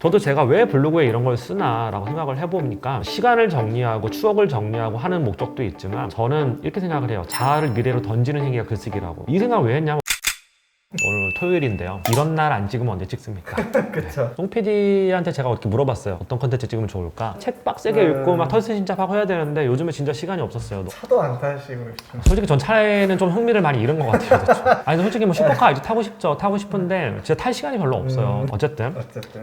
저도 제가 왜 블로그에 이런 걸 쓰나 라고 생각을 해보니까 시간을 정리하고 추억을 정리하고 하는 목적도 있지만 저는 이렇게 생각을 해요. 자아를 미래로 던지는 행위가 글쓰기라고. 이 생각 왜 했냐면 오늘 토요일인데요. 이런 날 안 찍으면 언제 찍습니까? 그쵸. 송 PD한테 제가 어떻게 물어봤어요. 어떤 컨텐츠 찍으면 좋을까? 책 빡세게 읽고 막 털스신잡하고 해야 되는데 요즘에 진짜 시간이 없었어요. 차도 안 타시고 솔직히 전 차에는 좀 흥미를 많이 잃은 것 같아요. 그렇죠? 아니 솔직히 뭐 슈퍼카 이제 타고 싶죠. 타고 싶은데 진짜 탈 시간이 별로 없어요. 어쨌든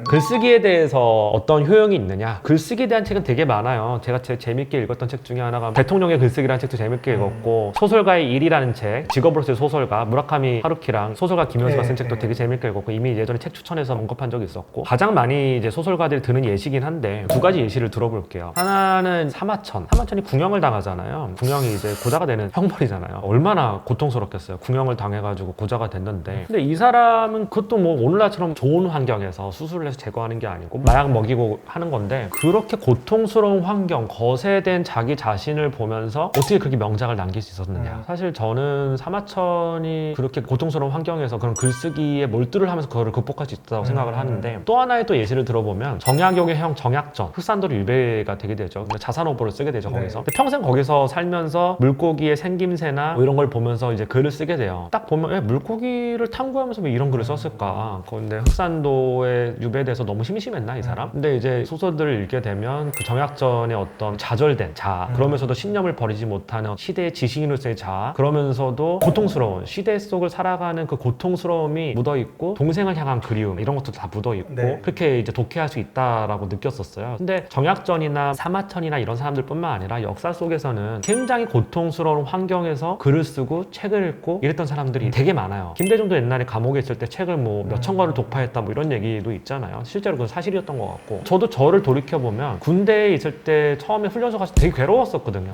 글쓰기에 대해서 어떤 효용이 있느냐. 글쓰기에 대한 책은 되게 많아요. 제가 제일 재밌게 읽었던 책 중에 하나가 대통령의 글쓰기라는 책도 재밌게 읽었고 소설가의 일이라는 책, 직업으로서의 소설가 무라카미 하루키랑 소설가 김현수가 쓴 책도 되게 재밌게 읽었고 이미 예전에 책 추천해서 언급한 적이 있었고 가장 많이 이제 소설가들이 드는 예시긴 한데 두 가지 예시를 들어볼게요. 하나는 사마천. 사마천이 궁형을 당하잖아요. 궁형이 이제 고자가 되는 형벌이잖아요. 얼마나 고통스럽겠어요. 궁형을 당해가지고 고자가 됐는데 근데 이 사람은 그것도 뭐 오늘날처럼 좋은 환경에서 수술을 해서 제거하는 게 아니고 마약 먹이고 하는 건데 그렇게 고통스러운 환경, 거세된 자기 자신을 보면서 어떻게 그렇게 명작을 남길 수 있었느냐. 사실 저는 사마천이 그렇게 고통스러운 환경에서 그런 글쓰기에 몰두를 하면서 그거를 극복할 수 있다고 생각을 하는데 또 하나의 또 예시를 들어보면 정약용의 형 정약전 흑산도로 유배가 되게 되죠. 자산오보를 쓰게 되죠. 거기서 근데 평생 거기서 살면서 물고기의 생김새나 뭐 이런 걸 보면서 이제 글을 쓰게 돼요. 딱 보면 왜 물고기를 탐구하면서 왜 이런 글을 썼을까. 근데 흑산도에 유배돼서 너무 심심했나 이 사람. 근데 이제 소설들을 읽게 되면 그 정약전의 어떤 좌절된 자아 그러면서도 신념을 버리지 못하는 시대의 지식인으로서의 자아 그러면서도 고통스러운 시대 속을 살아가는 그 고통스러움이 묻어있고 동생을 향한 그리움 이런 것도 다 묻어있고 그렇게 이제 독해할 수 있다라고 느꼈었어요. 근데 정약전이나 사마천이나 이런 사람들 뿐만 아니라 역사 속에서는 굉장히 고통스러운 환경에서 글을 쓰고 책을 읽고 이랬던 사람들이 되게 많아요. 김대중도 옛날에 감옥에 있을 때 책을 뭐 몇천 권을 독파했다 뭐 이런 얘기도 있잖아요. 실제로 그건 사실이었던 것 같고 저도 저를 돌이켜보면 군대에 있을 때 처음에 훈련소 가서 되게 괴로웠었거든요.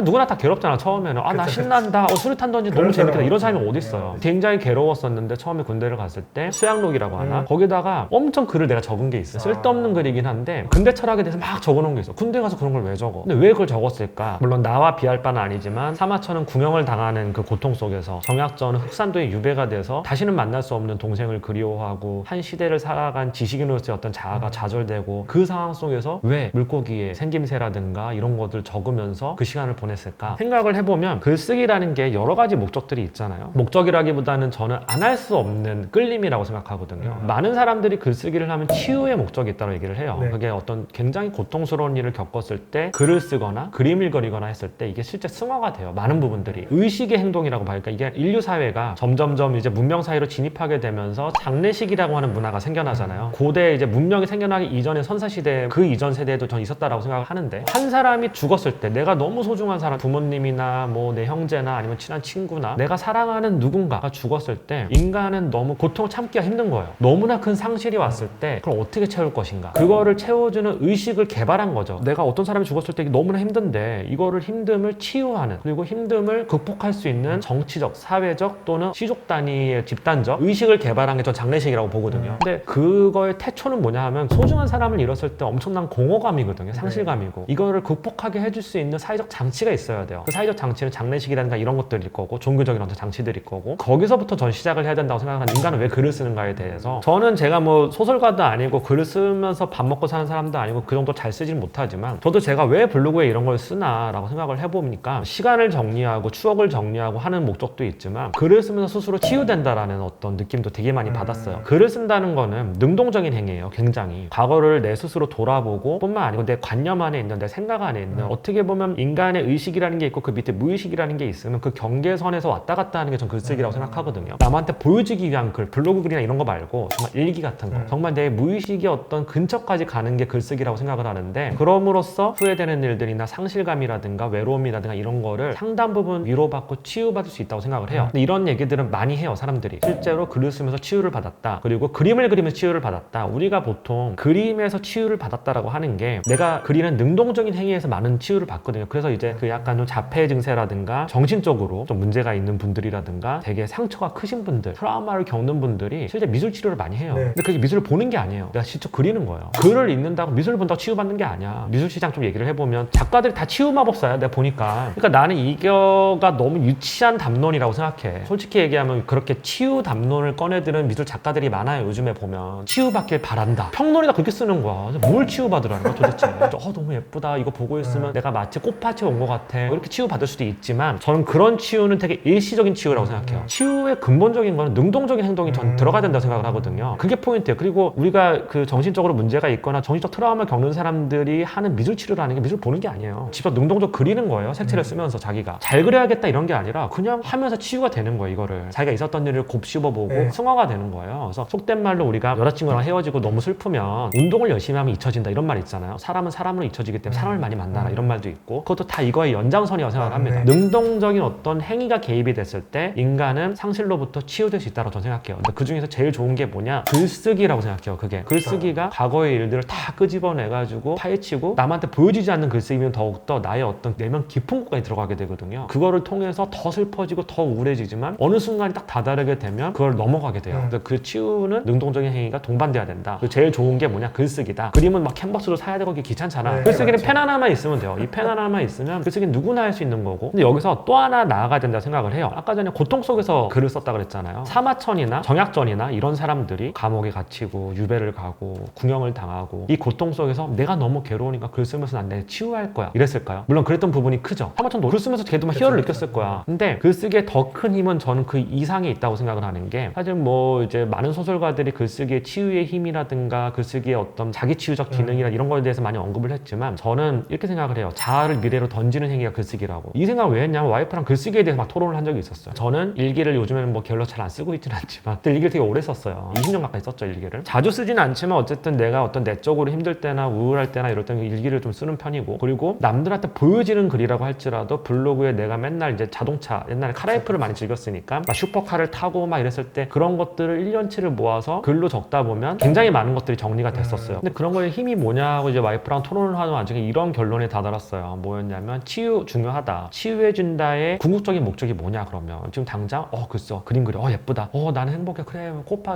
누구나 다 괴롭잖아 처음에는. 아 나 신난다. 수류탄 던지 너무 재밌겠다. 이런 사람이 어딨어요. 굉장히 괴로웠었는데 처음에 군대를 갔을 때 수양록이라고 하나 거기다가 엄청 글을 내가 적은 게 있어요. 쓸데없는 글이긴 한데 근대 철학에 대해서 막 적어놓은 게 있어. 군대 가서 그런 걸 왜 적어? 근데 왜 그걸 적었을까? 물론 나와 비할 바는 아니지만 사마천은 궁형을 당하는 그 고통 속에서 정약전은 흑산도에 유배가 돼서 다시는 만날 수 없는 동생을 그리워하고 한 시대를 살아간 지식인으로서의 어떤 자아가 좌절되고 그 상황 속에서 왜 물고기의 생김새라든가 이런 것들 적으면서 그 시간을 보냈을까? 생각을 해보면 글쓰기라는 게 여러 가지 목적들이 있잖아요. 목적이라기보다는 저는 안 할 수 없는 끌림이라고 생각하거든요. 많은 사람들이 글쓰기를 하면 치유의 목적이 있다고 얘기를 해요. 그게 어떤 굉장히 고통스러운 일을 겪었을 때 글을 쓰거나 그림을 그리거나 했을 때 이게 실제 승화가 돼요. 많은 부분들이. 의식의 행동이라고 봐요. 그러니까 이게 인류 사회가 점점점 이제 문명 사회로 진입하게 되면서 장례식이라고 하는 문화가 생겨나잖아요. 고대 이제 문명이 생겨나기 이전의 선사시대 그 이전 세대에도 전 있었다라고 생각을 하는데 한 사람이 죽었을 때 내가 너무 소중한 사람 부모님이나 뭐 내 형제나 아니면 친한 친구나 내가 사랑하는 누군가가 죽었을 때 인간은 너무 고통을 참기가 힘든 거예요. 너무나 큰 상실이 왔을 때 그걸 어떻게 채울 것인가. 그거를 채워주는 의식을 개발한 거죠. 내가 어떤 사람이 죽었을 때 너무나 힘든데 이거를 힘듦을 치유하는 그리고 힘듦을 극복할 수 있는 정치적, 사회적 또는 시족 단위의 집단적 의식을 개발한 게 전 장례식이라고 보거든요. 근데 그거의 태초는 뭐냐 하면 소중한 사람을 잃었을 때 엄청난 공허감이거든요. 상실감이고 이거를 극복하게 해줄 수 있는 사회적 장치가 있어야 돼요. 그 사회적 장치는 장례식이라든가 이런 것들일 거고 종교적인 어떤 장치들일 거고 거기서부터 전 시작을 해야 된다고 생각하는 인간은 왜 글을 쓰는가에 대해서 저는 제가 뭐 소설가도 아니고 글을 쓰면서 밥 먹고 사는 사람도 아니고 그 정도 잘 쓰지는 못하지만 저도 제가 왜 블로그에 이런 걸 쓰나 라고 생각을 해보니까 시간을 정리하고 추억을 정리하고 하는 목적도 있지만 글을 쓰면서 스스로 치유된다라는 어떤 느낌도 되게 많이 받았어요. 글을 쓴다는 거는 능동적인 행위예요. 굉장히 과거를 내 스스로 돌아보고 뿐만 아니고 내 관념 안에 있는 내 생각 안에 있는 어떻게 보면 인간의 의식이라는 게 있고 그 밑에 무의식이라는 게 있으면 그 경계선에서 왔다 갔다 하는 게 전 글쓰기라고 생각하거든요. 남한테 보여주기 위한 글, 블로그 글이나 이런 거 말고 정말 일기 같은 거 정말 내 무의식의 어떤 근처까지 가는 게 글쓰기라고 생각을 하는데 그럼으로써 후회되는 일들이나 상실감이라든가 외로움이라든가 이런 거를 상당 부분 위로받고 치유받을 수 있다고 생각을 해요. 근데 이런 얘기들은 많이 해요. 사람들이 실제로 글을 쓰면서 치유를 받았다. 그리고 그림을 그리면서 치유를 받았다. 우리가 보통 그림에서 치유를 받았다라고 하는 게 내가 그리는 능동적인 행위에서 많은 치유를 받거든요. 그래서 이제 그 약간 좀 자폐 증세라든가 정신적으로 좀 문제가 있는 분들이라든가 되게 상처가 크신 분들 분들, 트라우마를 겪는 분들이 실제 미술 치료를 많이 해요. 네. 근데 그게 미술을 보는 게 아니에요. 내가 직접 그리는 거예요. 글을 읽는다고 미술을 본다고 치유받는 게 아니야. 미술 시장 좀 얘기를 해보면 작가들이 다 치유 마법사야. 내가 보니까. 그러니까 나는 이거가 너무 유치한 담론이라고 생각해. 솔직히 얘기하면 그렇게 치유 담론을 꺼내드는 미술 작가들이 많아요. 요즘에 보면 치유받길 바란다. 평론에다 그렇게 쓰는 거야. 뭘 치유받으라는 거야 도대체. 너무 예쁘다. 이거 보고 있으면 내가 마치 꽃밭에 온 것 같아. 이렇게 치유받을 수도 있지만 저는 그런 치유는 되게 일시적인 치유라고 생각해요. 치유의 근본적인 거는 능동적인 행동이 전 들어가야 된다고 생각을 하거든요. 그게 포인트예요. 그리고 우리가 그 정신적으로 문제가 있거나 정신적 트라우마를 겪는 사람들이 하는 미술 치료라는 게 미술 보는 게 아니에요. 직접 능동적으로 그리는 거예요. 색칠을 쓰면서 자기가 잘 그려야겠다 이런 게 아니라 그냥 하면서 치유가 되는 거예요. 이거를 자기가 있었던 일을 곱씹어보고 승화가 되는 거예요. 그래서 속된 말로 우리가 여자친구랑 헤어지고 너무 슬프면 운동을 열심히 하면 잊혀진다 이런 말 있잖아요. 사람은 사람으로 잊혀지기 때문에 사람을 많이 만나라 이런 말도 있고 그것도 다 이거의 연장선이라고 생각을 합니다. 능동적인 어떤 행위가 개입이 됐을 때 인간은 상실로부터 치유될 수 있다고 저는 생각해요. 근데 그 중에서 제일 좋은 게 뭐냐? 글쓰기라고 생각해요. 그게 글쓰기가 과거의 일들을 다 끄집어내가지고 파헤치고 남한테 보여지지 않는 글쓰기면 더욱더 나의 어떤 내면 깊은 곳까지 들어가게 되거든요. 그거를 통해서 더 슬퍼지고 더 우울해지지만 어느 순간이 딱 다다르게 되면 그걸 넘어가게 돼요. 근데 그 치유는 능동적인 행위가 동반돼야 된다. 제일 좋은 게 뭐냐? 글쓰기다. 그림은 막 캔버스로 사야 되고 귀찮잖아. 글쓰기는 펜 하나만 있으면 돼요. 이 펜 하나만 있으면 글쓰기는 누구나 할 수 있는 거고. 근데 여기서 또 하나 나아가야 된다 생각을 해요. 아까 전에 고통 속에서 글을 썼다 그랬잖아요. 사마천이나 정약전이나 이런 사람들이 감옥에 갇히고 유배를 가고 궁형을 당하고 이 고통 속에서 내가 너무 괴로우니까 글 쓰면서 난 내 치유할 거야 이랬을까요? 물론 그랬던 부분이 크죠. 사마천도 글 쓰면서 걔도 막 희열을 느꼈을 거야. 근데 글쓰기에 더 큰 힘은 저는 그 이상에 있다고 생각을 하는 게 사실 뭐 이제 많은 소설가들이 글쓰기의 치유의 힘이라든가 글쓰기의 어떤 자기 치유적 기능이나 이런 거에 대해서 많이 언급을 했지만 저는 이렇게 생각을 해요. 자아를 미래로 던지는 행위가 글쓰기라고. 이 생각을 왜 했냐면 와이프랑 글쓰기에 대해서 막 토론을 한 적이 있었어요. 저는 일기를 요즘에는 뭐 별로 잘 안 쓰고 있지는 않지만 그때 일기를 되게 오래 썼어요. 20년 가까이 썼죠 일기를. 자주 쓰지는 않지만 어쨌든 내가 어떤 내적으로 힘들 때나 우울할 때나 이럴 때는 일기를 좀 쓰는 편이고 그리고 남들한테 보여지는 글이라고 할지라도 블로그에 내가 맨날 이제 자동차 옛날에 카라이프를 많이 즐겼으니까 막 슈퍼카를 타고 막 이랬을 때 그런 것들을 1년치를 모아서 글로 적다 보면 굉장히 많은 것들이 정리가 됐었어요. 근데 그런 거에 힘이 뭐냐고 이제 와이프랑 토론을 하는 와중에 이런 결론에 다다랐어요. 뭐였냐면 치유 중요하다. 치유해준다의 궁극적인 목적이 뭐냐 그러면 지금 당장 글쎄 그림 그려 예쁘다 나는 행복해 그래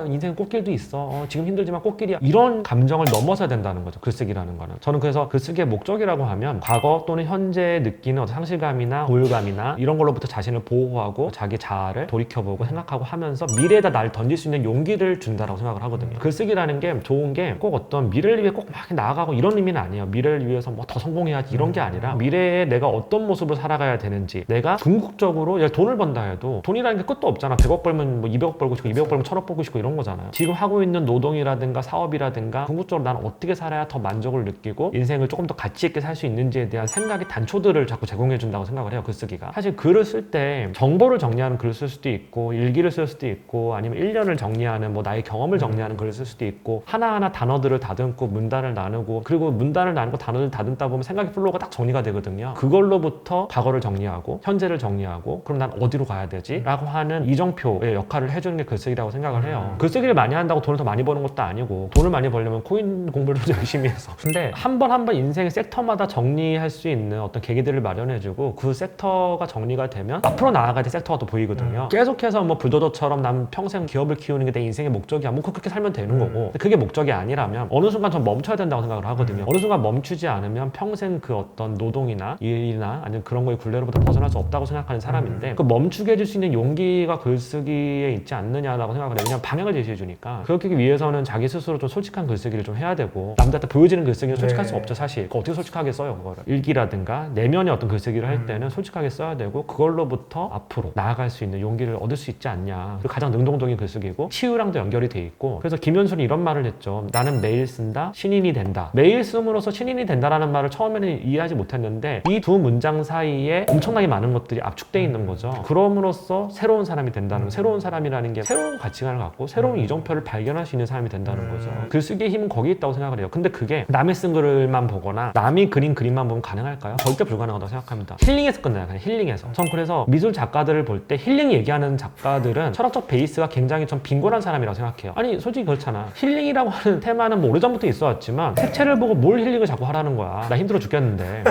인생 꽃길도 있어 지금 힘들지만 꽃길이야 이런 감정을 넘어서야 된다는 거죠. 글쓰기라는 거는. 저는 그래서 글쓰기의 목적이라고 하면 과거 또는 현재 느끼는 어떤 상실감이나 우울감이나 이런 걸로부터 자신을 보호하고 자기 자아를 돌이켜보고 생각하고 하면서 미래에다 날 던질 수 있는 용기를 준다라고 생각을 하거든요. 글쓰기라는 게 좋은 게 꼭 어떤 미래를 위해 꼭 막 나아가고 이런 의미는 아니에요. 미래를 위해서 뭐 더 성공해야지 이런 게 아니라 미래에 내가 어떤 모습으로 살아가야 되는지 내가 궁극적으로 돈을 번다 해도 돈이라는 게 끝도 없잖아. 100억 벌면 뭐 200억 벌고 싶고 200억 벌면 1000억 벌고 싶고 이런 거잖아요. 지금 하고 있는 노동이라든가 사업이라든가 궁극적으로 나는 어떻게 살아야 더 만족을 느끼고 인생을 조금 더 가치 있게 살 수 있는지에 대한 생각의 단초들을 자꾸 제공해 준다고 생각을 해요. 글쓰기가. 사실 글을 쓸 때 정보를 정리하는 글을 쓸 수도 있고 일기를 쓸 수도 있고 아니면 1년을 정리하는 뭐 나의 경험을 정리하는 글을 쓸 수도 있고 하나하나 단어들을 다듬고 문단을 나누고 그리고 문단을 나누고 단어를 다듬다 보면 생각의 플로우가 딱 정리가 되거든요. 그걸로부터 과거를 정리하고 현재를 정리하고 그럼 난 어디로 가야 되지? 라고 하는 이정표의 역할을 해주는 게 글쓰기라고 생각을 해요. 글쓰기를 많이 한다고 돈을 더 많이 버는 것도 아니고 돈을 많이 벌려면 코인 공부를 좀 열심히 해서 근데 한 번 한 번 인생의 섹터마다 정리할 수 있는 어떤 계기들을 마련해주고 그 섹터가 정리가 되면 앞으로 나아갈 때 섹터가 또 보이거든요. 계속해서 뭐 불도저처럼 난 평생 기업을 키우는 게 내 인생의 목적이야 뭐 그렇게 살면 되는 거고 그게 목적이 아니라면 어느 순간 좀 멈춰야 된다고 생각을 하거든요. 어느 순간 멈추지 않으면 평생 그 어떤 노동이나 일이나 아니면 그런 거에 굴레로부터 벗어날 수 없다고 생각하는 사람인데 그 멈추게 해줄 수 있는 용기가 글쓰기에 있지 않느냐라고 생각을 해요. 왜냐면 방향을 제시해 주니까 그렇기 위해서는 자기 스스로 좀 솔직한 글쓰기를 좀 해야 되고 남들한테 보여지는 글쓰기는 솔직할 수 없죠 사실. 그거 어떻게 솔직하게 써요 그거를. 일기라든가 내면의 어떤 글쓰기를 할 때는 솔직하게 써야 되고 그걸로부터 앞으로 나아갈 수 있는 용기를 얻을 수 있지 않냐. 그리고 가장 능동적인 글쓰기고 치유랑도 연결이 돼 있고 그래서 김현순이 이런 말을 했죠. 나는 매일 쓴다 신인이 된다. 매일 씀으로써 신인이 된다라는 말을 처음에는 이해하지 못했는데 이 두 문장 사이에 엄청나게 많은 것들이 압축돼 있는 거죠. 그럼으로써 새로운 사람이 된다는 새로운 사람이라는 게 새로운 가치관을 갖고 새로운 이정표를 발견할 수 있는 사람이 된다는 거죠. 글쓰기의 힘은 거기에 있다고 생각을 해요. 근데 그게 남의 쓴 글만 보거나 남이 그린 그림만 보면 가능할까요? 절대 불가능하다고 생각합니다. 힐링에서 끝나요. 그냥 힐링에서. 전 그래서 미술 작가들을 볼 때 힐링 얘기하는 작가들은 철학적 베이스가 굉장히 좀 빈곤한 사람이라고 생각해요. 아니 솔직히 그렇잖아. 힐링이라고 하는 테마는 뭐 오래전부터 있어 왔지만 색채를 보고 뭘 힐링을 자꾸 하라는 거야. 나 힘들어 죽겠는데.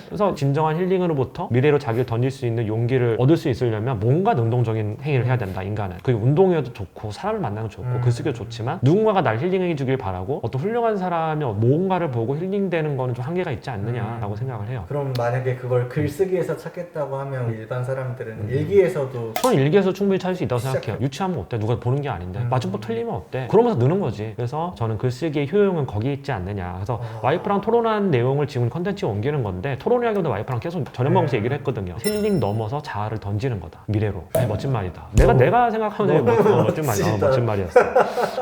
그래서 진정한 힐링으로부터 미래로 자기를 던질 수 있는 용기를 얻을 수 있으려면 뭔가 능동적인 행위를 해야 된다. 인간은. 그게 운동이어도 좋고 사람을 만나는 거 좋고 글쓰기도 좋지만 누군가가 날 힐링해 주길 바라고 어떤 훌륭한 사람이 뭔가를 보고 힐링되는 거는 좀 한계가 있지 않느냐라고 생각을 해요. 그럼 만약에 그걸 글쓰기에서 찾겠다고 하면 일반 사람들은 일기에서도 저는 일기에서 충분히 찾을 수 있다고 생각해요. 유치하면 어때? 누가 보는 게 아닌데 맞춤법 틀리면 어때? 그러면서 느는 거지. 그래서 저는 글쓰기의 효용은 거기에 있지 않느냐. 그래서 와이프랑 토론한 내용을 지금 컨텐츠에 옮기는 건데 토론이라기보다 와이프랑 계속 저녁 먹으면서 얘기를 했거든요. 힐링 넘어서 자아를 던지는 거다. 미래로. 멋진 말이다. 내가 생각하는 멋진 말이야. 멋진 말이었어.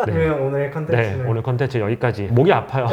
그러면 오늘 컨텐츠는 오늘 컨텐츠 여기까지. 목이 아파요.